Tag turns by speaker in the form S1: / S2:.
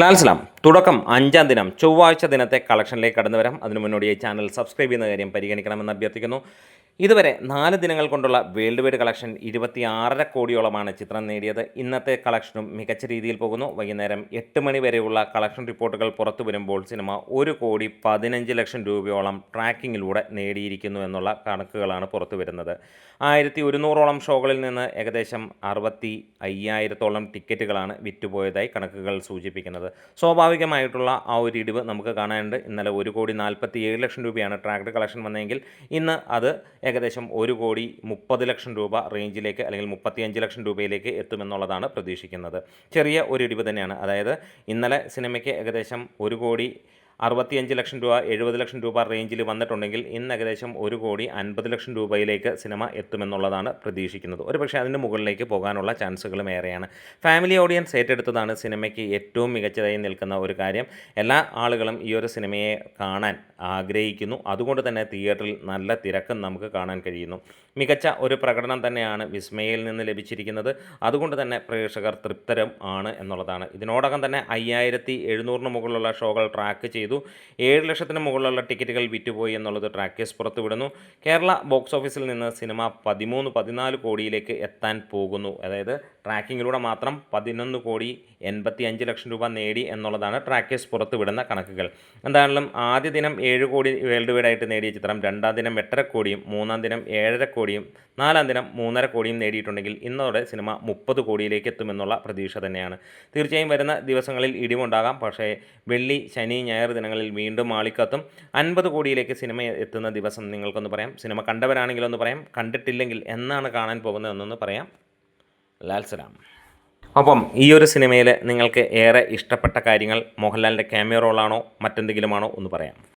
S1: ലാൽസലാം തുടക്കം 5-ാം ദിനം ചൊവ്വാഴ്ച ദിനത്തെ കളക്ഷനിലേക്ക് കടന്നു വരാം. അതിനു മുന്നോടിയായി ചാനൽ സബ്സ്ക്രൈബ് ചെയ്യുന്ന കാര്യം പരിഗണിക്കണമെന്ന് അഭ്യർത്ഥിക്കുന്നു. ഇതുവരെ 4 ദിനങ്ങൾ കൊണ്ടുള്ള വേൾഡ് വൈഡ് കളക്ഷൻ 26.5 കോടിയോളമാണ് ചിത്രം നേടിയത്. ഇന്നത്തെ കളക്ഷനും മികച്ച രീതിയിൽ പോകുന്നു. വൈകുന്നേരം 8 മണി വരെയുള്ള കളക്ഷൻ റിപ്പോർട്ടുകൾ പുറത്തു വരുമ്പോൾ സിനിമ 1,15,00,000 രൂപയോളം ട്രാക്കിങ്ങിലൂടെ നേടിയിരിക്കുന്നു എന്നുള്ള കണക്കുകളാണ് പുറത്തു വരുന്നത്. 1100ഓളം ഷോകളിൽ നിന്ന് ഏകദേശം 65,000-ഓളം ടിക്കറ്റുകളാണ് വിറ്റുപോയതായി കണക്കുകൾ സൂചിപ്പിക്കുന്നത്. സ്വാഭാവികമായിട്ടുള്ള ആ ഒരു ഇടിവ് നമുക്ക് കാണാനുണ്ട്. ഇന്നലെ 1,47,00,000 രൂപയാണ് ട്രാക്ഡ് കളക്ഷൻ വന്നതെങ്കിൽ ഇന്ന് അത് ഏകദേശം 1,30,00,000 രൂപ റേഞ്ചിലേക്ക് അല്ലെങ്കിൽ 35,00,000 രൂപയിലേക്ക് എത്തുമെന്നുള്ളതാണ് പ്രതീക്ഷിക്കുന്നത്. ചെറിയ ഒരു ഇടിവ് തന്നെയാണ്. അതായത് ഇന്നലെ സിനിമയ്ക്ക് ഏകദേശം 1,65,00,000 രൂപ 70,00,000 രൂപ റേഞ്ചിൽ വന്നിട്ടുണ്ടെങ്കിൽ ഇന്ന് ഏകദേശം 1,50,00,000 രൂപയിലേക്ക് സിനിമ എത്തുമെന്നുള്ളതാണ് പ്രതീക്ഷിക്കുന്നത്. ഒരുപക്ഷെ അതിന് മുകളിലേക്ക് പോകാനുള്ള ചാൻസുകളും ഏറെയാണ്. ഫാമിലി ഓഡിയൻസ് ഏറ്റെടുത്തതാണ് സിനിമയ്ക്ക് ഏറ്റവും മികച്ചതായി നിൽക്കുന്ന ഒരു കാര്യം. എല്ലാ ആളുകളും ഈ ഒരു സിനിമയെ കാണാൻ ആഗ്രഹിക്കുന്നു. അതുകൊണ്ട് തന്നെ തിയേറ്ററിൽ നല്ല തിരക്കും നമുക്ക് കാണാൻ കഴിയുന്നു. മികച്ച ഒരു പ്രകടനം തന്നെയാണ് വിസ്മയയിൽ നിന്ന് ലഭിച്ചിരിക്കുന്നത്. അതുകൊണ്ട് തന്നെ പ്രേക്ഷകർ തൃപ്തരും ആണ് എന്നുള്ളതാണ്. ഇതിനോടകം തന്നെ 5,700 മുകളിലുള്ള ഷോകൾ ട്രാക്ക് ചെയ്തു. 7 ലക്ഷത്തിന് മുകളിലുള്ള ടിക്കറ്റുകൾ വിറ്റുപോയി എന്നുള്ളത് ട്രാക്കേഴ്സ് പുറത്തുവിടുന്നു. കേരള ബോക്സ് ഓഫീസിൽ നിന്ന് സിനിമ 13-14 കോടിയിലേക്ക് എത്താൻ പോകുന്നു. അതായത് ട്രാക്കിങ്ങിലൂടെ മാത്രം 11,85,00,000 രൂപ നേടി എന്നുള്ളതാണ് ട്രാക്കേഴ്സ് പുറത്തുവിടുന്ന കണക്കുകൾ. എന്തായാലും ആദ്യ ദിനം 7 കോടി വേൾഡ് വൈഡായിട്ട് നേടിയ ചിത്രം 2-ാം ദിനം 8.5 കോടിയും 3-ാം ദിനം 7.5 കോടിയും 4-ാം ദിനം 3.5 കോടിയും നേടിയിട്ടുണ്ടെങ്കിൽ ഇന്നോടെ സിനിമ 30 കോടിയിലേക്ക് എത്തുമെന്നുള്ള പ്രതീക്ഷ തന്നെയാണ്. തീർച്ചയായും വരുന്ന ദിവസങ്ങളിൽ ഇടിവുണ്ടാകാം. പക്ഷേ വെള്ളി, ശനി, ഞായർ ദിനങ്ങളിൽ വീണ്ടും ആളിക്കത്തും. 50 കോടിയിലേക്ക് സിനിമ എത്തുന്ന ദിവസം നിങ്ങൾക്കൊന്ന് പറയാം. സിനിമ കണ്ടവരാണെങ്കിലൊന്ന് പറയാം, കണ്ടിട്ടില്ലെങ്കിൽ എന്നാണ് കാണാൻ പോകുന്നതെന്നൊന്ന് പറയാം. ലാൽസലാം. ഒപ്പം ഈ ഒരു സിനിമയിൽ നിങ്ങൾക്ക് ഏറെ ഇഷ്ടപ്പെട്ട കാര്യങ്ങൾ, മോഹൻലാലിൻ്റെ ക്യാമിയോ റോളാണോ മറ്റെന്തെങ്കിലുമാണോ ഒന്ന് പറയാം.